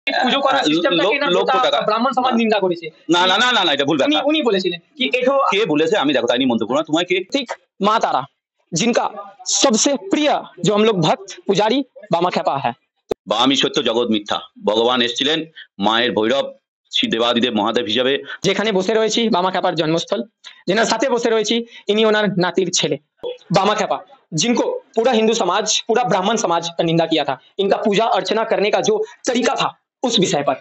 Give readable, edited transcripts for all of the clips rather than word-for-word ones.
পুজো করার সিস্টেমটাকে না গোটা ব্রাহ্মণ সমাজ নিন্দা করেছে। না না না না না এটা ভুল ব্যাখ্যা। উনি বলেছিলেন কি এটো কে বলেছে আমি দেখো তাই নিয়ে মন্তব্য করব না। তোমায় কে ठीक माँ तारा जिनका सबसे प्रिय जो हम लोग भक्त पुजारी बामा खेपा है। বামি সত্য জগৎ মিথ্যা ভগবান এসেছিলেন মায়ের ভৈরব শ্রী দেবাদিদেব মহাদেব হিসাবে। যেখানে বসে রয়েছি বামা খেপার জন্মস্থল, যেনার সাথে বসে রয়েছি ইনি ওনার नातिर ছেলে बामा खेपा, जिनको पूरा हिंदू समाज पूरा ब्राह्मण समाज का निंदा किया था। इनका पूजा अर्चना करने का जो तरीका था उस विषय पर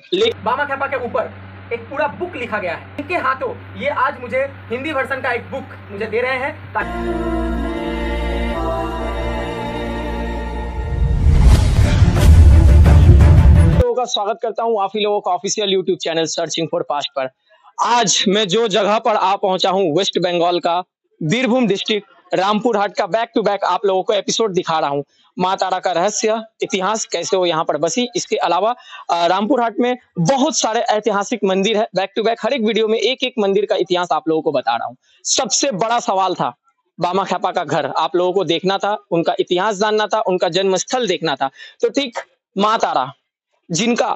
बामा खेपा के ऊपर एक पूरा बुक लिखा गया है। इनके हाथों ये आज मुझे हिंदी वर्जन का एक बुक मुझे दे रहे हैं। लोगों का स्वागत करता हूं आप ही लोगों का official YouTube channel searching for past पर। आज मैं जो जगह पर आ पहुंचा हूं वेस्ट बंगाल का बीरभूम डिस्ट्रिक्ट रामपुर हाट का बैक टू बैक आप लोगों को एपिसोड दिखा रहा हूं। माँ तारा का रहस्य इतिहास कैसे वो यहाँ पर बसी, इसके अलावा रामपुर हाट में बहुत सारे ऐतिहासिक मंदिर है। बैक टू बैक हर एक वीडियो में एक एक मंदिर का इतिहास आप लोगों को बता रहा हूँ। सबसे बड़ा सवाल था बामा खेपा का घर आप लोगों को देखना था, उनका इतिहास जानना था, उनका जन्मस्थल देखना था। तो ठीक माँ तारा जिनका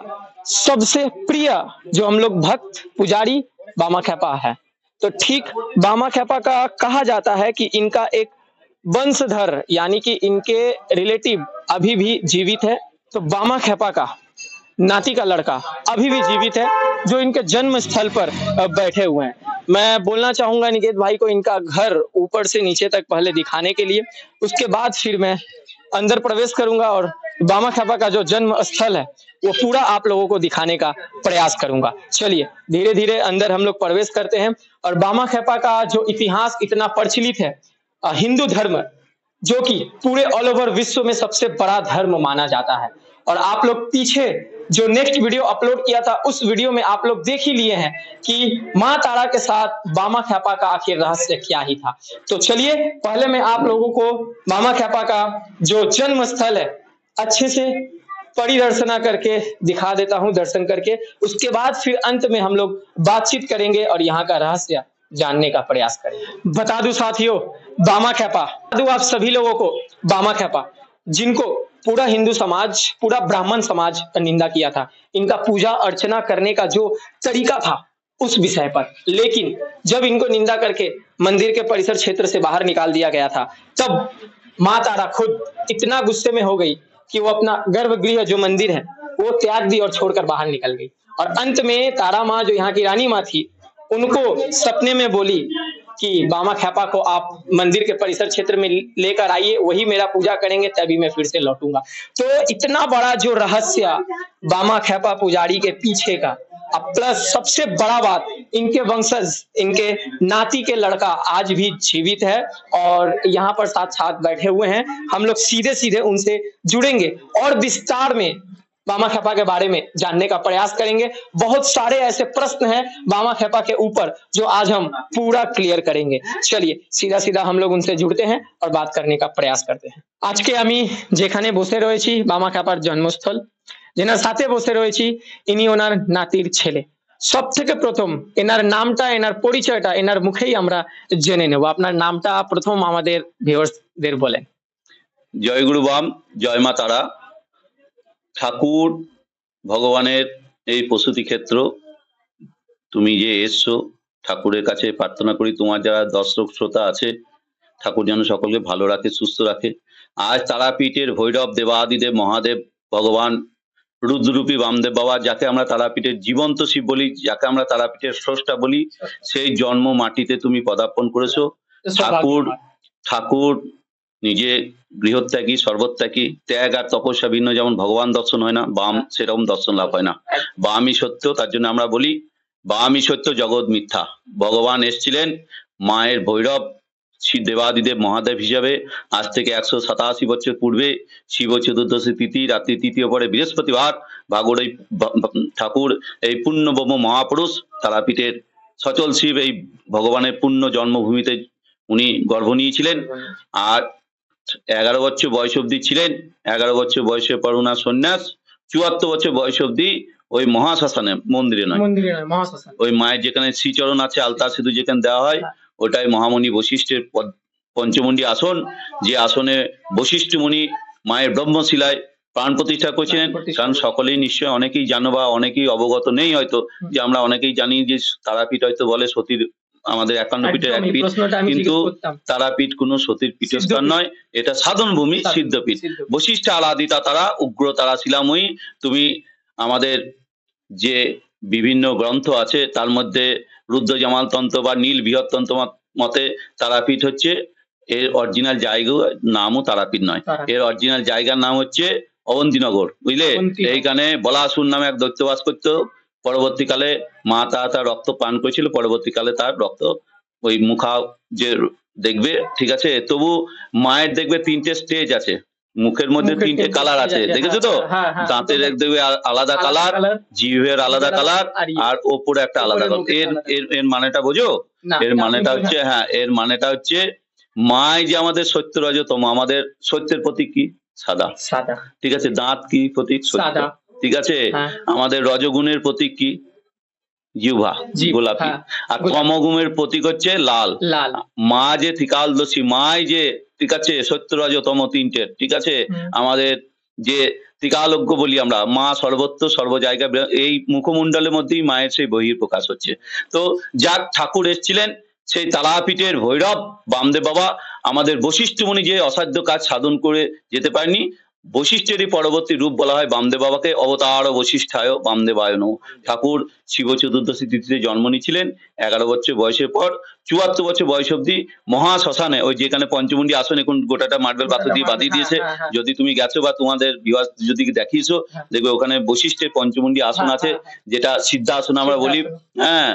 सबसे प्रिय जो हम लोग भक्त पुजारी बामा खेपा है, तो ठीक बामा खेपा का कहा जाता है कि इनका एक वंशधर यानी कि इनके रिलेटिव अभी भी जीवित है। तो बामा खेपा का नाती का लड़का अभी भी जीवित है जो इनके जन्म स्थल पर बैठे हुए हैं। मैं बोलना चाहूंगा निकेत भाई को इनका घर ऊपर से नीचे तक पहले दिखाने के लिए, उसके बाद फिर मैं अंदर प्रवेश करूंगा और बामा खेपा का जो जन्म स्थल है वो पूरा आप लोगों को दिखाने का प्रयास करूंगा। चलिए धीरे धीरे अंदर हम लोग प्रवेश करते हैं। और बामा खेपा का जो इतिहास इतना प्रचलित है, हिंदू धर्म जो कि पूरे ऑल ओवर विश्व में सबसे बड़ा धर्म माना जाता है। और आप लोग पीछे जो नेक्स्ट वीडियो अपलोड किया था उस वीडियो में आप लोग देख ही लिए हैं कि माँ तारा के साथ बामा खेपा का आखिर रहस्य क्या ही था। तो चलिए पहले मैं आप लोगों को बामा खेपा का जो जन्म स्थल है अच्छे से परिदर्शना करके दिखा देता हूं, दर्शन करके। उसके बाद फिर अंत में हम लोग बातचीत करेंगे और यहाँ का रहस्य जानने का प्रयास करेंगे। बता दूं साथियों, बामा खेपा बता दूं आप सभी लोगों को, बामा खेपा जिनको पूरा हिंदू समाज पूरा ब्राह्मण समाज का निंदा किया था, इनका पूजा अर्चना करने का जो तरीका था उस विषय पर। लेकिन जब इनको निंदा करके मंदिर के परिसर क्षेत्र से बाहर निकाल दिया गया था, तब माँ तारा खुद इतना गुस्से में हो गई कि वो अपना गर्भगृह जो मंदिर है वो त्याग दी और छोड़कर बाहर निकल गई। और अंत में तारा माँ जो यहाँ की रानी माँ थी उनको सपने में बोली कि बामा खेपा को आप मंदिर के परिसर क्षेत्र में लेकर आइए, वही मेरा पूजा करेंगे तभी मैं फिर से लौटूंगा। तो इतना बड़ा जो रहस्य बामा खेपा पुजारी के पीछे का, अब प्लस सबसे बड़ा बात इनके वंशज इनके नाती के लड़का आज भी जीवित है और यहाँ पर साथ बैठे हुए हैं। हम लोग सीधे सीधे उनसे जुड़ेंगे और विस्तार में बामा खेपा के बारे में जानने का प्रयास करेंगे। बहुत सारे ऐसे प्रश्न हैं बामा खेपा के ऊपर जो आज हम पूरा क्लियर करेंगे। चलिए सीधा सीधा हम लोग उनसे जुड़ते हैं और बात करने का प्रयास करते हैं। आज के আমি যেখানে বসে রয়েছি বামা খেপার জন্মস্থল, যেনার সাথে বসে রয়েছি ইনি ওনার নাতির ছেলে। সব থেকে প্রথম এনার নামটা এনার পরিচয়টা এনার মুখেই আমরা জেনে নেব। আপনার নামটা প্রথম আমাদের ভিউয়ার্সদের বলেন। জয় গুরু বাম, জয় মা তারা। ঠাকুর ভগবানের এই প্রসূতি ক্ষেত্র তুমি যে এসছো, ঠাকুরের কাছে প্রার্থনা করি তোমার যারা দর্শক শ্রোতা আছে ঠাকুর যেন সকলকে ভালো রাখে, সুস্থ রাখে। আজ তারাপীঠের ভৈরব দেবাদিদেব মহাদেব ভগবান রুদ্ররূপী বামদেব বাবা, যাকে আমরা তারাপীঠের জীবন্ত শিব বলি, যাকে আমরা তারাপীঠের স্রষ্টা বলি, সেই জন্ম মাটিতে তুমি পদার্পণ করেছো। ঠাকুর নিজে গৃহত্যাগী সর্বত্যাগী, ত্যাগ আর তপস্যা ভিন্ন। যেমন ভগবান দর্শন হয় না, বাম সেরকম দর্শন লাভ হয় না। বামই সত্য, তার জন্য আমরা বলি বামই সত্য জগৎ মিথ্যা। ভগবান এসেছিলেন মায়ের ভৈরব শ্রী দেবাদিদেব মহাদেব হিসাবে আজ থেকে 187 বছর পূর্বে শিব চতুর্দশী তিথি রাত্রি তৃতীয় পরে বৃহস্পতিবার ভাগর এই ঠাকুর এই পুণ্যব্রহ্ম মহাপুরুষ তারাপীঠের সচল শিব এই ভগবানের পুণ্য জন্মভূমিতে উনি গর্ভ নিয়েছিলেন। আর 11 বছর বয়স অব্দি ছিলেন। 11 বছর বয়সের পর উনার সন্ন্যাস। 74 বছর বয়স অব্দি ওই মহাশ্মশানে, মন্দিরে নয়, ওই মায়ের যেখানে শ্রীচরণ আছে, আলতা সিঁদুর যেখানে দেওয়া হয়, ওটাই মহামণি বশিষ্ঠের পঞ্চমুণ্ডী আসন, যে আসনে বশিষ্ঠ মুনি মায়ের ব্রহ্মশিলায় প্রাণ প্রতিষ্ঠা করেছিলেন। প্রাণ প্রতিষ্ঠা কারণ সকলেই নিশ্চয়ই অনেকেই জানো বা অনেকেই অবগত নেই হয়তো, যে আমরা অনেকেই জানি যে তারাপীঠ হয়তো বলে সতীর আমাদের 51 পীঠের এক একদম এই পীঠ, প্রশ্নটা আমি কিন্তু জিজ্ঞেস করতাম। তারাপীঠ কোনো সতীর পীঠস্থান সিদ্ধপীঠ। নয়, এটা সাধন ভূমি, সাধন, সিদ্ধপীঠ। সিদ্ধপীঠ। বশিষ্ঠ আরাধিতা তারা, উগ্র তারা শিলাময়ী। তুমি আমাদের যে বিভিন্ন গ্রন্থ আছে তার মধ্যে রুদ্র জামাল তন্ত্র বা নীল বৃহৎ তন্ত্র মতে তারাপীঠ হচ্ছে, এর অরিজিনাল জায়গা নামও তারাপীঠ নয়, তারাপীঠ। এর অরিজিনাল জায়গার নাম হচ্ছে অবন্তীনগর, বুঝলে। অবন্তীনগর। এইখানে বলাসুর নামে এক দৈত্য বাস করতো। পরবর্তীকালে মা তার রক্ত পান করেছিল, পরবর্তীকালে তার রক্ত ওই মুখা যে দেখবে, ঠিক আছে। তবু মায়ের দেখবে 3টে স্টেজ আছে, মুখের মধ্যে 3টে কালার আছে, দেখেছো তো? হ্যাঁ, হ্যাঁ, দাঁতের দেখবে আলাদা কালার, জিভের আলাদা কালার, আর ওপরে একটা আলাদা কালার। এর মানেটা বোঝো? এর মানেটা হচ্ছে, হ্যাঁ, এর মানেটা হচ্ছে মায় যে আমাদের সত্য রজতম, আমাদের সত্যের প্রতীক কি? সাদা। সাদা। ঠিক আছে। দাঁত কি প্রতীক? সাদা। ঠিক আছে। আমাদের রজগুণের প্রতীক কি? জিহ্বা, গোলাপি। আর তমগুণের প্রতীক হচ্ছে লাল। লাল। মা যে ত্রিকালদর্শী, মাই যে, ঠিক আছে, সত্য রজতম 3টে, ঠিক আছে। আমাদের যে ত্রিকালজ্ঞ বলি আমরা, মা সর্বত্র সর্ব জায়গায়, এই মুখমণ্ডলের মধ্যেই মায়ের সেই বহির প্রকাশ হচ্ছে। তো যার ঠাকুর এসেছিলেন সেই তারাপীঠের ভৈরব বামদেব বাবা, আমাদের বশিষ্ঠ মুনি যে অসাধ্য কাজ সাধন করে যেতে পারেনি, বশিষ্ঠেরই পরবর্তী রূপ বলা হয় বামদেব বাবাকে। অবতার বশিষ্ঠায় বামদেবায় নমঃ। ঠাকুর শিব চতুর্দশী তিথিতে জন্ম নিয়েছিলেন। 11 বছর বয়সের পর 74 বছর বয়স অব্দি মহা শ্মশানে, ওই যেখানে পঞ্চমুণ্ডী আসন, এখন গোটাটা মার্বেল পাথর দিয়ে বাঁধিয়ে দিয়েছে। যদি তুমি গেছো বা তোমাদের ভিউয়ার্স যদি দেখিয়েছো, দেখবে ওখানে বশিষ্ঠের পঞ্চমুণ্ডী আসন আছে, যেটা সিদ্ধাসন আমরা বলি। হ্যাঁ,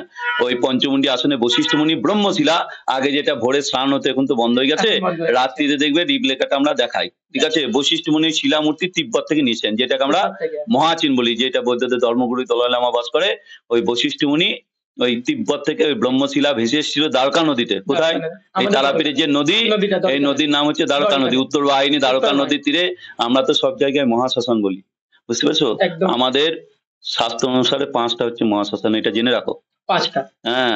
ওই পঞ্চমুণ্ডী আসনে বশিষ্ঠ মুনি ব্রহ্মশিলা, আগে যেটা ভোরে স্নান হতো, এখন তো বন্ধ হয়ে গেছে। রাত্রিতে দেখবে রিবলেখাটা আমরা দেখাই, ঠিক আছে। বশিষ্ঠ মুনির শিলামূর্তি তিব্বত থেকে নিয়েছেন, যেটাকে আমরা মহাচিন বলি, যেটা বৌদ্ধদের ধর্মগুরু দলাই লামা বাস করে। ওই বশিষ্ঠ মুনি ওই তিব্বত থেকে ওই ব্রহ্মশিলা ভেসে এসেছিল দ্বারকা নদীতে। কোথায়? এই তারাপীঠের যে নদী, এই নদীর নাম হচ্ছে দ্বারকা নদী, উত্তর বাহিনী দ্বারকা নদীর তীরে। আমরা তো সব জায়গায় মহাশ্মশান বলি, বুঝতে পেরেছো? আমাদের শাস্ত্র অনুসারে 5টা হচ্ছে মহাশ্মশান, এটা জেনে রাখো। 5টা। হ্যাঁ,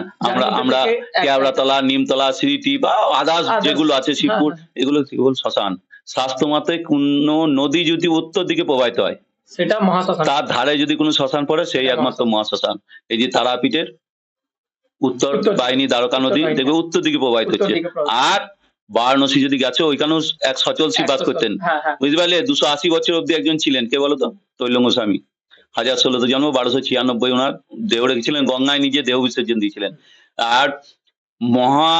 আমরা কেওড়াতলা, নিমতলা, স্মৃতি বা আদার্স যেগুলো আছে, শিবপুর, এগুলো কেবল শ্মশান। শাস্ত্র মতে কোন নদী যদি উত্তর দিকে প্রবাহিত হয়, সেটা মহাশ্মশান। তার ধারে যদি কোনো শ্মশান পড়ে, সেই একমাত্র মহাশ্মশান। এই যে তারাপীঠের উত্তর বাহিনী দ্বারকা নদী দেখবে উত্তর দিকে প্রবাহিত হচ্ছে। আর বারাণসী যদি গেছে, ওইখানেও এক সচল শিব বাস করতেন, বুঝতে পারলে। 280 বছর অব্দি একজন ছিলেন, কে বলতো? তৈলঙ্গ স্বামী। 1016 জন্ম, 1296 ওনার দেহ রেখেছিলেন, গঙ্গায় নিজে দেহ বিসর্জন দিয়েছিলেন। আর মহা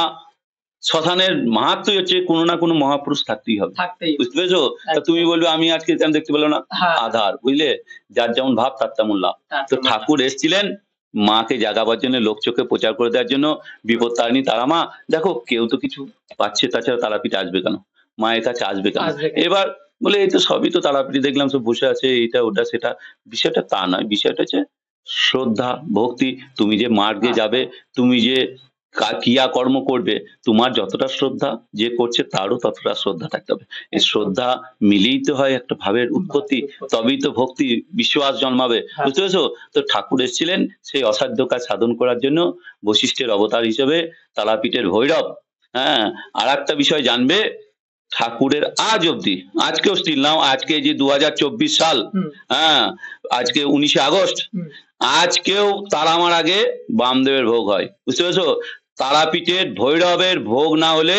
শ্মশানের মাহাত্ম্য হচ্ছে কোনো না কোনো মহাপুরুষ থাকতেই হবে, বুঝতে পেরেছো? তা তুমি বলবে আমি আজকে কেন দেখতে পেলো না? আধার, বুঝলে। যার যেমন ভাব তার তেমন লাভ। তো ঠাকুর এসেছিলেন মাকে জাগাবার জন্য, লোক চোখে প্রচার করে দেওয়ার জন্য। বিপদ তারিণী তারা মা, দেখো কেউ তো কিছু পাচ্ছে, তাছাড়া তারাপীঠ আসবে কেন? মায়ের কাছে আসবে কেন? এবার বলে এই তো সবই তো তারাপীঠ দেখলাম, সব বসে আছে, এটা ওটা সেটা। বিষয়টা তা নয়, বিষয়টা হচ্ছে শ্রদ্ধা, ভক্তি। তুমি যে মার্গে যাবে, তুমি যে ক্রিয়া কর্ম করবে, তোমার যতটা শ্রদ্ধা, যে করছে তারও ততটা শ্রদ্ধা থাকতে হবে। এই শ্রদ্ধা মিলিয়ে তো হয় একটা ভাবের উৎপত্তি, তবেই তো ভক্তি বিশ্বাস জন্মাবে, বুঝতে পেরেছো? তো ঠাকুর এসেছিলেন সেই অসাধ্য কাজ সাধন করার জন্য, বশিষ্ঠের অবতার হিসেবে, তারাপীঠের ভৈরব। হ্যাঁ, আর একটা বিষয় জানবে, ঠাকুরের আজ অব্দি, আজকেও স্টিল নাও, আজকে যে 2024 সাল, হ্যাঁ, আজকে 19 আগস্ট, আজকেও তারামার আগে বামদেবের ভোগ হয়, বুঝতে পেরেছো? তারাপীঠের ভৈরবের ভোগ না হলে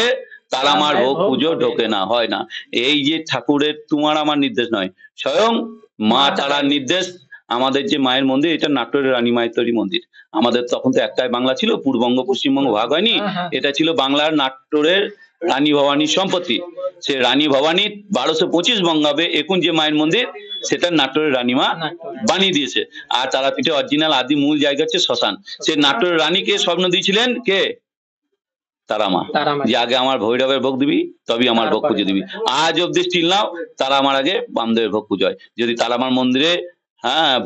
তারামার ভোগ পুজো ঢোকে না, হয় না। এই যে ঠাকুরের তোমার আমার নির্দেশ নয়, স্বয়ং মা তারার নির্দেশ। আমাদের যে মায়ের মন্দির, এটা নাটোরের রানী মায়ের তৈরি মন্দির। আমাদের তখন তো একটাই বাংলা ছিল, পূর্ববঙ্গ পশ্চিমবঙ্গ ভাগ হয়নি। এটা ছিল বাংলার নাটোরের রানী ভবানীর সম্পত্তি। সে রানী ভবানী 1225 বঙ্গাব্দে এখন যে মায়ের মন্দির, সেটা নাটোরের রানীমা বানিয়ে দিয়েছে। আর তারাপীঠে অরিজিনাল আদি মূল জায়গা হচ্ছে শ্মশান। সে নাটোরের রানীকে স্বপ্ন দিয়েছিলেন কে? তারামা, যে আগে আমার ভৈরবের ভোগ দিবি, তবেই আমার ভোগ পুজো দিবি। আজ অব্দি স্টিল নাও তারামার আগে বামদেবের ভোগ পুজো হয়। যদি তারামার মন্দিরে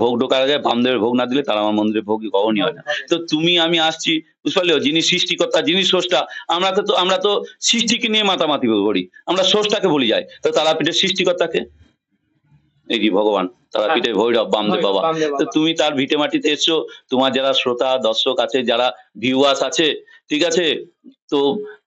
ভোগ ঢোকার আগে বামদেবের ভোগ না দিলে তারামার মন্দিরে ভোগই গ্রহণই হয় না। তো তুমি আমি আসছি, বুঝতে পারলে, যিনি সৃষ্টিকর্তা, যিনি স্রষ্টা, আমরা তো সৃষ্টিকে নিয়ে মাতামাতি করি, আমরা স্রষ্টাকে ভুলে যাই। তো তারাপীঠের সৃষ্টিকর্তাকে, এই যে ভগবান, তারাপীঠের ভৈরব বামদেব বাবা। তো তুমি তার ভিটে মাটিতে এসছো, তোমার যারা শ্রোতা দর্শক আছে, যারা ভিউয়ার্স আছে, ঠিক আছে, তো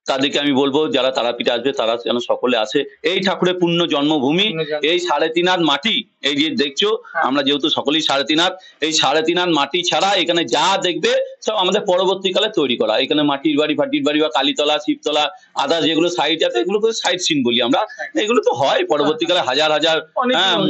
তাদেরকে আমি বলবো যারা তারাপীঠে আসবে তারা যেন সকলে আসে। এই ঠাকুরের পূর্ণ জন্মভূমি, এই 3.5 হাত মাটি, এই যে দেখছো আমরা যেহেতু সকলেই 3.5 হাত, এই 3.5 হাত মাটি ছাড়া এখানে যা দেখবে সব আমাদের পরবর্তীকালে তৈরি করা। এখানে মাটির বাড়ি ফাটির বাড়ি বা কালীতলা শিবতলা আদার্স যেগুলো সাইড আছে এগুলোকে সাইড সিন বলি আমরা, এগুলো তো হয় পরবর্তীকালে হাজার হাজার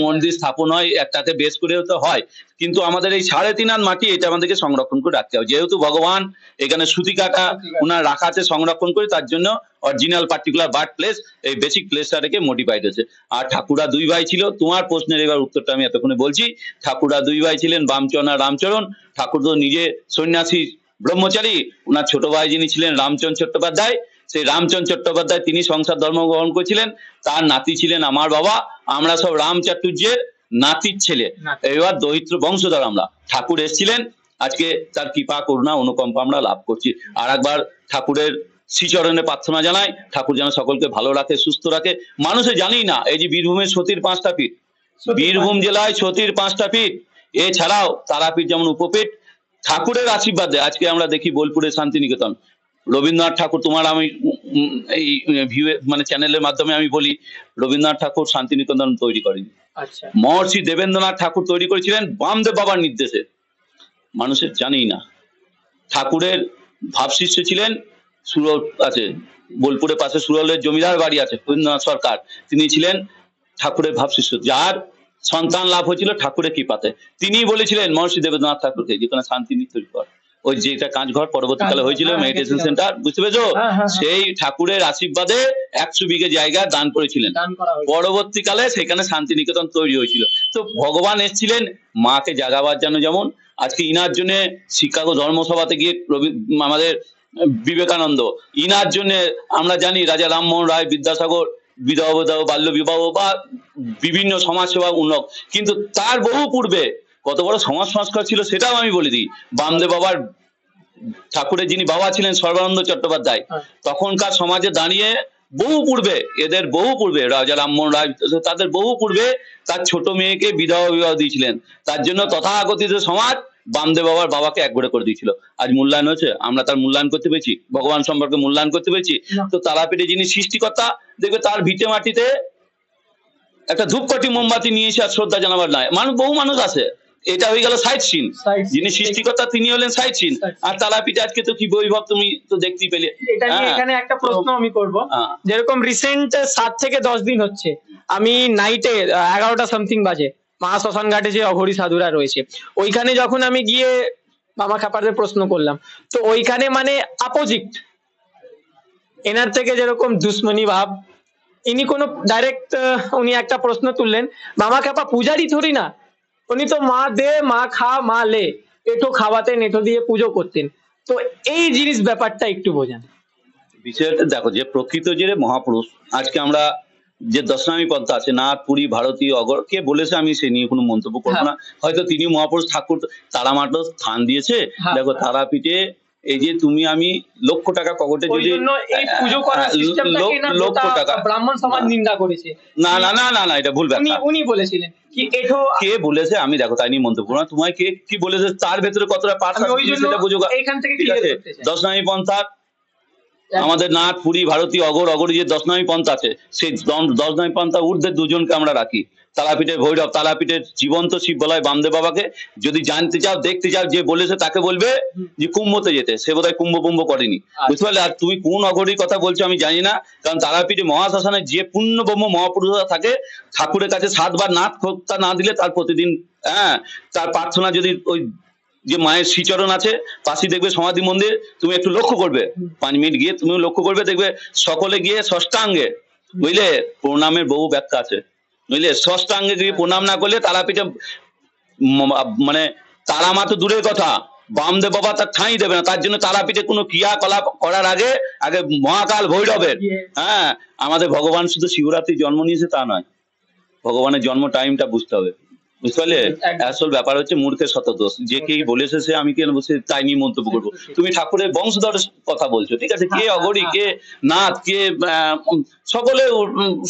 মন্দির স্থাপন হয়, একটাকে বেশ করেও তো হয়, কিন্তু আমাদের এই 3.5 হাত মাটি এটা আমাদেরকে সংরক্ষণ করে রাখতে হবে। যেহেতু ভগবান এখানে সুতি কাটা ওনার রাখা আছে সংরক্ষণ করে, তার জন্য অরিজিনাল পার্টিকুলার বার্থ প্লেস এই বেসিক প্লেসটা রেখে মডিফাইড হয়েছে। আর ঠাকুরা 2 ভাই ছিল, তোমার প্রশ্নের এবার উত্তরটা আমি এতক্ষণে বলছি। ঠাকুরা 2 ভাই ছিলেন, বামচরণ আর রামচরণ। ঠাকুর তো নিজে সন্ন্যাসী ব্রহ্মচারী, ওনার ছোট ভাই যিনি ছিলেন রামচন্দ্র চট্টোপাধ্যায়, সেই রামচন্দ্র চট্টোপাধ্যায় তিনি সংসার ধর্ম গ্রহণ করেছিলেন, তার নাতি ছিলেন আমার বাবা। আমরা সব রাম চাটুর্যের নাতির ছেলে, এবার দরিদ্র বংশধর আমরা। ঠাকুর এসেছিলেন, আজকে তার কৃপা করুণা অনুকম্পা আমরা লাভ করছি। আর একবার ঠাকুরের শ্রীচরণে প্রার্থনা জানাই, ঠাকুর যেন সকলকে ভালো রাখে, সুস্থ রাখে। মানুষে জানি না এই যে বীরভূমের সতীর 5টা পীঠ, বীরভূম জেলায় সতীর 5টা পীঠ, এছাড়াও তারাপীঠ যেমন উপপীঠ। ঠাকুরের আশীর্বাদে আজকে আমরা দেখি বোলপুরের শান্তিনিকেতন, রবীন্দ্রনাথ ঠাকুর, তোমার আমি এই ভিউ মানে চ্যানেলের মাধ্যমে আমি বলি, রবীন্দ্রনাথ ঠাকুর শান্তিনিকেতন তৈরি করেনি, মহর্ষি দেবেন্দ্রনাথ ঠাকুর তৈরি করেছিলেন বামদেব বাবার নির্দেশে। মানুষের জানেই না। ঠাকুরের ভাবশিষ্য ছিলেন সুরল আছে, বোলপুরের পাশে সুরলের জমিদার বাড়ি আছে রবীন্দ্রনাথ সরকার, তিনি ছিলেন ঠাকুরের ভাবশিষ্য, যার সন্তান লাভ হয়েছিল ঠাকুরের কৃপাতে। তিনি বলেছিলেন মহর্ষি দেবেন্দ্রনাথ ঠাকুরকে যেখানে শান্তি তৈরি কর, ওই যেটা কাঁচঘর পরবর্তীকালে হয়েছিল মেডিটেশন সেন্টার, বুঝতে পেরেছো? সেই ঠাকুরের আশীর্বাদে 100 বিঘে জায়গা দান করেছিলেন, পরবর্তীকালে সেখানে শান্তিনিকেতন তৈরি হয়েছিল। তো ভগবান এসেছিলেন মাকে জাগাবার জন্য, যেমন আজকে ইনার জন্য শিকাগো ধর্মসভাতে গিয়ে আমাদের বিবেকানন্দ, ইনার জন্য আমরা জানি রাজা রামমোহন রায়, বিদ্যাসাগর বিবাহ বাল্য বিবাহ বা বিভিন্ন সমাজসেবা উন্নত, কিন্তু তার বহু পূর্বে কত বড় সমাজ সংস্কার ছিল সেটাও আমি বলে দিই। বামদেব বাবার ঠাকুরের যিনি বাবা ছিলেন সর্বানন্দ চট্টোপাধ্যায়, তখনকার সমাজে দাঁড়িয়ে বহু পূর্বে, এদের বহু পূর্বে রাজা রামমোহন রায় তাদের বহু পূর্বে তার ছোট মেয়েকে বিবাহ দিয়েছিলেন, তার জন্য তথাকথিত সমাজ বামদেব বাবার বাবাকে একগোড়ে করে দিয়েছিল। আজ মূল্যায়ন হয়েছে, আমরা তার মূল্যায়ন করতে পেরেছি, ভগবান সম্পর্কে মূল্যায়ন করতে পেরেছি। তো তারাপীঠে যিনি সৃষ্টিকর্তা, দেখবে তার ভিটে মাটিতে একটা ধূপকাঠি মোমবাতি নিয়ে এসে আর শ্রদ্ধা জানাবার নয়, বহু মানুষ আসে, এটা হয়ে গেল সাইড সিন। যিনি সৃষ্টিকর্তা তিনি হলেন সাইড সিন। আর তারাপীঠে আজকে তো কি বৈভব তুমি তো দেখতেই পেলে। এটা নিয়ে এখানে একটা প্রশ্ন আমি করব, যেরকম রিসেন্ট 7 থেকে 10 দিন হচ্ছে আমি নাইটে 11টা সামথিং বাজে মহা শ্মশান ঘাটে যে অঘরী সাধুরা রয়েছে ওইখানে যখন আমি গিয়ে মামা খাপারদের প্রশ্ন করলাম, তো ওইখানে মানে অপোজিট, এনার থেকে যেরকম দুশ্মনী ভাব, ইনি কোনো ডাইরেক্ট উনি একটা প্রশ্ন তুললেন, মামা খাপা পূজারি থরি না, উনি তো মা দে মা খা মা লে, এটো খাওয়াতেন, এটো দিয়ে পুজো করতেন। তো এই জিনিস ব্যাপারটা একটু বোঝান। বিষয়টা দেখো, যে প্রকৃত যে মহাপুরুষ, আজকে আমরা যে দশনামী পন্থা আছে, নাথ, পুরী, ভারতী, অগর, কে বলেছে আমি সে নিয়ে কোনো মন্তব্য করবো না, হয়তো তিনি মহাপুরুষ। ঠাকুর তারামাটো স্থান দিয়েছে। দেখো তারাপীঠে এই যে তুমি আমি লক্ষ টাকা পকেটে যদি লক্ষ টাকা ব্রাহ্মণ সমাজ নিন্দা করেছে, না না না না না, এটা ভুল ব্যাপার। উনি বলেছিলেন কি এটো কে বলেছে আমি দেখো তাই নিয়ে মন্তব্য করবো না, তোমায় কে কি বলেছে তার ভেতরে কতটা পার্থ সেটা বুঝো। এইখান থেকে দশনামী পন্থা আমাদের নাথ, পুরী, ভারতী, অগর, অগরী যে দশনামী পন্থা আছে, সেই দশনামী পন্থা ঊর্ধ্বে দুজনকে আমরা রাখি। তারাপীঠের ভৈরব, তারাপীঠের জীবন্ত শিব বলা হয় বামদেব বাবাকে। যদি জানতে চাও দেখতে চাও, যে বলেছে তাকে বলবে যে কুম্ভতে যেতে, সে বোধহয় কুম্ভ করেনি, বুঝতে পারলে। আর তুমি কোন অঘরীর কথা বলছো আমি জানি না, কারণ তারাপীঠে মহাশ্মশানে যে পূর্ণ ব্রহ্ম মহাপুরুষরা থাকে, ঠাকুরের কাছে 7 বার নাথ খোক্তা না দিলে তার প্রতিদিন তার প্রার্থনা যদি ওই যে মায়ের শ্রীচরণ আছে পাশে দেখবে সমাধি মন্দির, তুমি একটু লক্ষ্য করবে, 5 মিনিট গিয়ে তুমি লক্ষ্য করবে, দেখবে সকলে গিয়ে ষষ্ঠাঙ্গে, বুঝলে, প্রণামের বহু ব্যাখ্যা আছে, বুঝলে। ষষ্ঠাঙ্গে গিয়ে প্রণাম না করলে তারাপীঠে মানে তারা মা তো দূরের কথা, বামদেব বাবা তার ঠাঁই দেবে না। তার জন্য তারাপীঠে কোনো ক্রিয়াকলাপ করার আগে মহাকাল ভৈরবের, আমাদের ভগবান শুধু শিবরাত্রি জন্ম নিয়েছে তা নয়, ভগবানের জন্ম টাইমটা বুঝতে হবে, বুঝতে পারলে। আসল ব্যাপার হচ্ছে মূর্খের শতদোষ, যে কে বলেছে সে আমি কেন বসে তাই নিয়ে মন্তব্য করবো। তুমি ঠাকুরের বংশধরের কথা বলছো, ঠিক আছে, কে অঘরী, কে নাথ, কে সকলে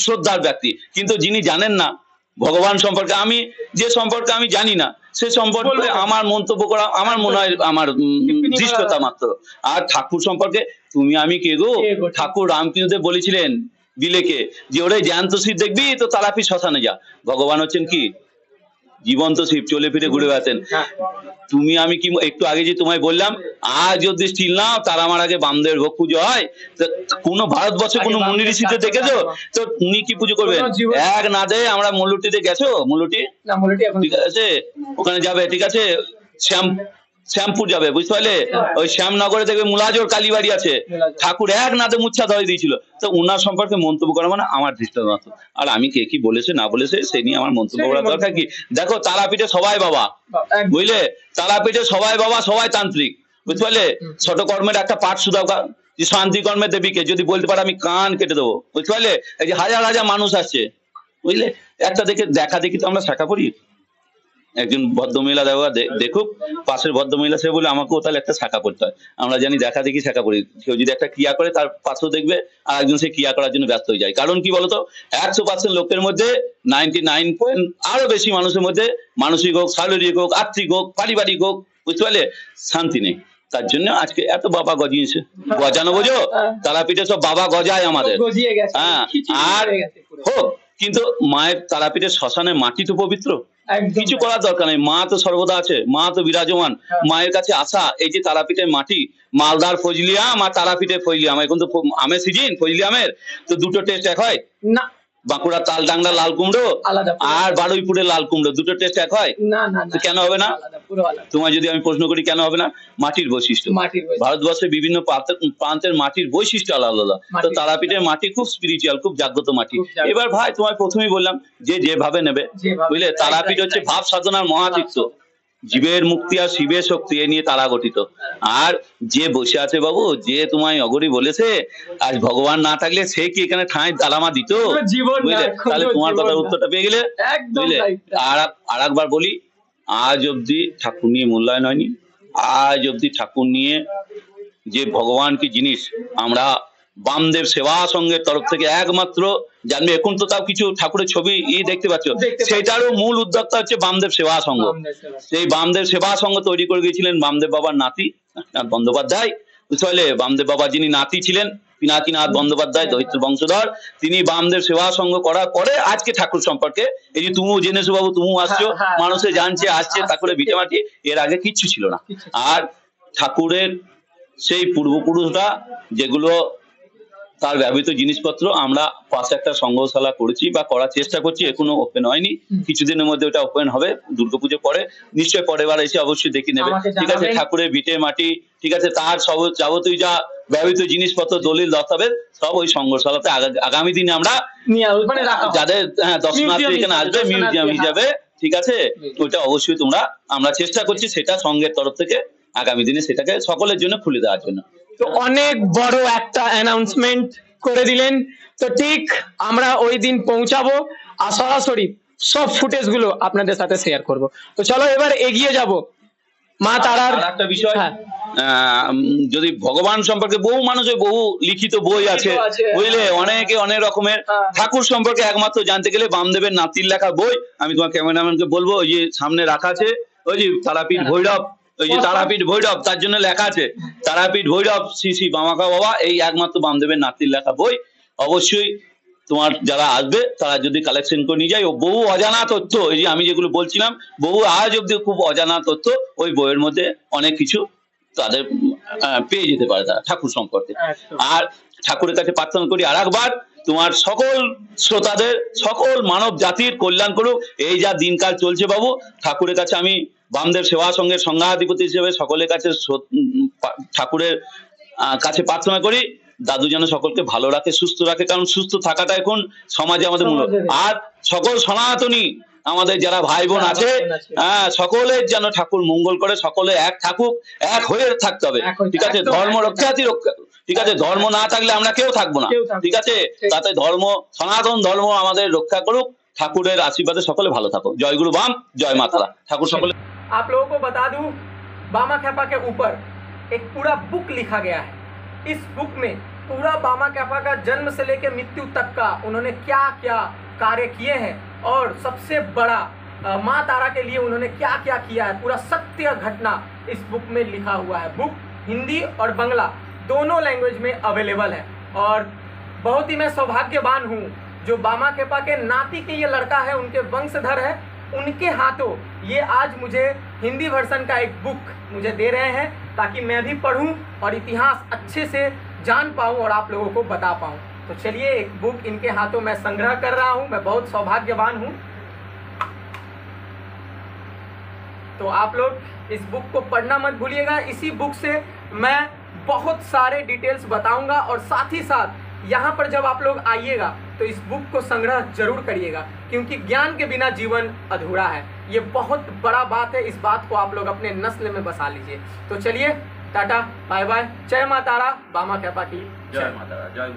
শ্রদ্ধার ব্যক্তি, কিন্তু যিনি জানেন না ভগবান সম্পর্কে, আমি যে সম্পর্কে আমি জানি না সে সম্পর্কে আমার মন্তব্য করা আমার মনে হয় আমার দৃষ্টতা মাত্র। আর ঠাকুর সম্পর্কে তুমি আমি কে গো? ঠাকুর রামকৃষ্ণদেব বলেছিলেন বিলেকে যে ওরে জ্যান্ত শিব দেখবি তো তারাপীঠ শ্মশানে যা। ভগবান হচ্ছেন কি জীবন্ত শিব, চলে ফিরে ঘুরে বেড়াতেন। তুমি আমি কি একটু আগে যে তোমায় বললাম আজ যদি স্টিল নাও তার আমার আগে বামদেবের ভোগ পুজো হয়, কোন ভারতবর্ষে কোন মুনি ঋষিতে দেখেছো? তো উনি কি পুজো করবেন? এক না দেয় আমরা মুলুটিতে গেছো? মুলুটি ঠিক আছে, ওখানে যাবে, ঠিক আছে, শ্যামপুর যাবে, বুঝতে পারলে? ওই শ্যামনগরে দেখবে মুলাজোর কালীবাড়ি আছে, ঠাকুর এক নাদে মুচ্ছা ধরে দিয়েছিল। তো উনার সম্পর্কে মন্তব্য করা মানে আমার দৃষ্টান্ত মাত্র। আর আমি কে কি বলেছে না বলেছে সে নিয়ে আমার মন্তব্য করার দরকার কি? দেখো তারাপীঠে সবাই বাবা, বুঝলে? তারাপীঠে সবাই বাবা, সবাই তান্ত্রিক, বুঝতে পারলে? ছোট কর্মের একটা পাঠ শুধু শান্তি কর্মের দেবীকে যদি বলতে পারে আমি কান কেটে দেবো, বুঝতে পারলে? এই যে হাজার হাজার মানুষ আসছে, বুঝলে? একটা দেখা দেখি তো আমরা শাখা করি। একজন ভদ্রমহিলা দেখুক, পাশের ভদ্রমহিলা সে বলে আমাকেও তাহলে একটা শাখা করতে হয়। আমরা জানি দেখা দেখি শাখা করি। কেউ যদি একটা ক্রিয়া করে তার পাশেও দেখবে আর একজন সে ক্রিয়া করার জন্য ব্যস্ত হয়ে যায়। কারণ কি বলতো, 100% লোকের মধ্যে 99 আরো বেশি মানুষের মধ্যে মানসিক হোক, শারীরিক হোক, আর্থিক হোক, পারিবারিক হোক, বুঝতে পারলে, শান্তি নেই। তার জন্য আজকে এত বাবা গজিয়েছে, গজানো বোঝো? তারাপীঠে সব বাবা গজায় আমাদের, হ্যাঁ। আর হোক, কিন্তু মায়ের তারাপীঠের শ্মশানের মাটি তো পবিত্র, কিছু করার দরকার নেই। মা তো সর্বদা আছে, মা তো বিরাজমান। মায়ের কাছে আসা, এই যে তারাপীঠের মাটি, মালদার ফজলি আম আর তারাপীঠের ফজলি আম, এখন তো আমের সিজন, ফজলি আমের, তো দুটো টেস্ট এক হয় না? বাঁকুড়া তালডাংরা লাল কুমড়ো আর বারুইপুরের লাল কুমড়ো, দুটো টেস্ট এক হয় না? কেন হবে না? তোমায় যদি আমি প্রশ্ন করি কেন হবে না? মাটির বৈশিষ্ট্য। ভারতবর্ষের বিভিন্ন প্রান্তের মাটির বৈশিষ্ট্য আলাদা আলাদা। তো তারাপীঠের মাটি খুব স্পিরিচুয়াল, খুব জাগ্রত মাটি। এবার ভাই তোমায় প্রথমেই বললাম যে যেভাবে নেবে, বুঝলে? তারাপীঠ হচ্ছে ভাব সাধনার মহাতীর্থ, জীবের মুক্তি আর শিবের শক্তি এ নিয়ে তারা গঠিত। আর যে বসে আছে বাবু, যে তোমায় অগরি বলেছে আজ ভগবান না থাকলে সে কি এখানে ঠাঁই তালামা দিত? বুঝলে? তাহলে তোমার কথার উত্তরটা পেয়ে গেলে, বুঝলে? আর একবার বলি, আজ অব্দি ঠাকুর নিয়ে মূল্যায়ন হয়নি। আজ অব্দি ঠাকুর নিয়ে যে ভগবান কি জিনিস আমরা বামদেব সেবা সংঘের তরফ থেকে একমাত্র জানবে। এখন তো তাও কিছু ঠাকুরের ছবি দেখতে পাচ্ছ, সেটারও মূল উদ্যোক্তা হচ্ছে বামদেব সেবা সংঘ। সেই বামদেব সেবা সংঘ তৈরি করে গিয়েছিলেন বামদেব বাবার নাতি বন্দ্যোপাধ্যায়, বুঝতে পারলে? বামদেব বাবা যিনি নাতি ছিলেন পিনাকিনাথ বন্দ্যোপাধ্যায়, দৈত্য বংশধর, তিনি বামদেব সেবা সংঘ করার পরে আজকে ঠাকুর সম্পর্কে এই যে তুমিও জেনেছো বাবু, তুমিও আসছো, মানুষে জানছে, আসছে ঠাকুরের ভিটে মাটি, এর আগে কিচ্ছু ছিল না। আর ঠাকুরের সেই পূর্বপুরুষরা যেগুলো তার ব্যবহৃত জিনিসপত্র আমরা পাশে একটা সংগ্রহশালা করেছি বা করার চেষ্টা করছি, এখনো ওপেন হয়নি, কিছুদিনের মধ্যে ওটা ওপেন হবে, দুর্গাপুজো পরে নিশ্চয়ই পরের বার এসে অবশ্যই দেখে নেবে, ঠিক আছে? ঠাকুরের ভিটে মাটি, ঠিক আছে, তার সব যাবতীয় যা ব্যবহৃত জিনিসপত্র, দলিল দস্তাবেজ সব ওই সংগ্রহশালাতে আগামী দিনে আমরা যাদের দর্শনার্থী এখানে আসবে মিউজিয়াম হিসাবে, ঠিক আছে, ওইটা অবশ্যই আমরা চেষ্টা করছি সেটা সংঘের তরফ থেকে আগামী দিনে সেটাকে সকলের জন্য খুলে দেওয়ার জন্য। তো অনেক বড় একটা অ্যানাউন্সমেন্ট করে দিলেন। তো ঠিক আমরা ওই দিন পৌঁছাবো আর সরাসরি সব ফুটেজ গুলো আপনাদের সাথে শেয়ার করব। তো চলো এবার এগিয়ে যাব মা তারার একটা বিষয়। যদি ভগবান সম্পর্কে বহু মানুষের বহু লিখিত বই আছে, বুঝলে? অনেকে অনেক রকমের। ঠাকুর সম্পর্কে একমাত্র জানতে গেলে বামদেবের নাতির লেখা বই, আমি তোমার ক্যামেরাম্যানকে বলবো ওই যে সামনে রাখা আছে, ওই যে তারাপীঠ ভৈরব, ওই যে তারাপীঠ ভৈরব, তার জন্য লেখা আছে তারাপীঠ ভৈরব শ্রী শ্রী বামাকা বাবা, এই একমাত্র বামদেবের নাতির লেখা বই। অবশ্যই তোমার যারা আসবে তারা যদি কালেকশন করে নিয়ে যায়, ও বহু অজানা তথ্য, এই যে আমি যেগুলো বলছিলাম, বহু আজ অব্দি খুব অজানা তথ্য ওই বইয়ের মধ্যে অনেক কিছু তাদের পেয়ে যেতে পারে তারা ঠাকুর সম্পর্কে। আর ঠাকুরের কাছে প্রার্থনা করি আর একবার তোমার সকল শ্রোতাদের, সকল মানব জাতির কল্যাণ করুক। এই যা দিনকাল চলছে বাবু, ঠাকুরের কাছে আমি বামদেব সেবা সংঘের সংঘাধিপতি হিসেবে সকলের কাছে ঠাকুরের কাছে প্রার্থনা করি দাদু যেন সকলকে ভালো রাখে, সুস্থ রাখে, কারণ সুস্থ থাকাটা এখন সমাজে আমাদের মূল। আর সকল সনাতনী আমাদের যারা ভাই বোন আছে, সকলের যেন ঠাকুর মঙ্গল করে, সকলে এক থাকুক, এক হয়ে থাকতে হবে, ঠিক আছে? ধর্ম রক্ষাতি রক্ষা, ঠিক আছে? ধর্ম না থাকলে আমরা কেউ থাকবো না, ঠিক আছে? তাতে ধর্ম, সনাতন ধর্ম আমাদের রক্ষা করুক, ঠাকুরের আশীর্বাদে সকলে ভালো থাকো। জয় গুরু বাম, জয় মা তারা। ঠাকুর সকলে। आप लोगों को बता दूं, बामा कैफा के ऊपर एक पूरा बुक लिखा गया है। इस बुक में पूरा बामा कैफा का जन्म से लेकर मृत्यु तक का उन्होंने क्या क्या कार्य किए हैं, और सबसे बड़ा माँ तारा के लिए उन्होंने क्या क्या किया है, पूरा सत्य घटना इस बुक में लिखा हुआ है। बुक हिंदी और बांग्ला दोनों लैंग्वेज में अवेलेबल है और बहुत ही मैं सौभाग्यवान हूँ जो बामा खेपा के नाती के ये लड़का है, उनके वंशधर है, उनके हाथों ये आज मुझे हिंदी वर्जन का एक बुक मुझे दे रहे हैं ताकि मैं भी पढूं और इतिहास अच्छे से जान पाऊं और आप लोगों को बता पाऊं। तो चलिए एक बुक इनके हाथों मैं संग्रह कर रहा हूं, मैं बहुत सौभाग्यवान हूं। तो आप लोग इस बुक को पढ़ना मत भूलिएगा। इसी बुक से मैं बहुत सारे डिटेल्स बताऊंगा और साथ ही साथ यहाँ पर जब आप लोग आइएगा तो इस बुक को संग्रह जरूर करिएगा, क्योंकि ज्ञान के बिना जीवन अधूरा है। ये बहुत बड़ा बात है, इस बात को आप लोग अपने नस्ल में बसा लीजिए। तो चलिए टाटा बाय बाय, जय माँ तारा, बामा खेपा की जय माता जय।